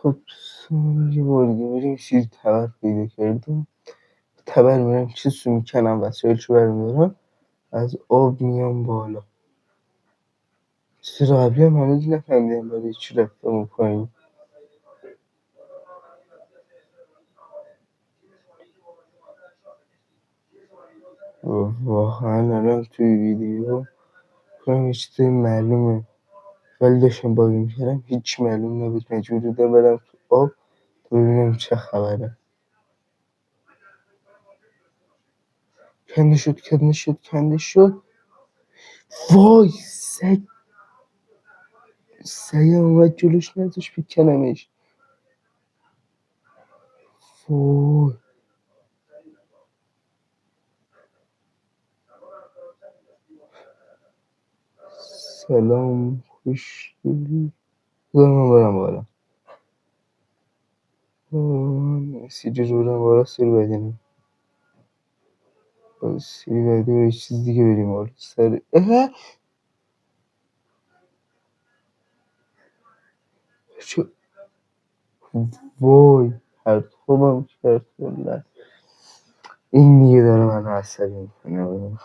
خب یه بار دیگه بریم سیر تبر پیدا کردم. تبر میرم چیزشو میکنم وسایلشو برمیدارم از آب میام بالا. چیز قبلی هم هنوز نفهمیدم برای چی رفتم اون پایین. واقعا الان توی ویدیو کنم یه چیزای معلومه ولی داشتم بازی میکردم هیچ معلوم نبود. مجبور بودم برم تو آب تا ببینم چه خبره. کنده شد. وای سگم اومد جلوش نذاش بکنمش. وای سلام خوشگلی. بذار من برم بالا. سیری رو برم بالا. سیری بدی نیم سیری بدی و یه چیز دیگه بریم بالا سر چه وای پرت خوبم کرد والله. این دیگه داره من عصبی میکنه.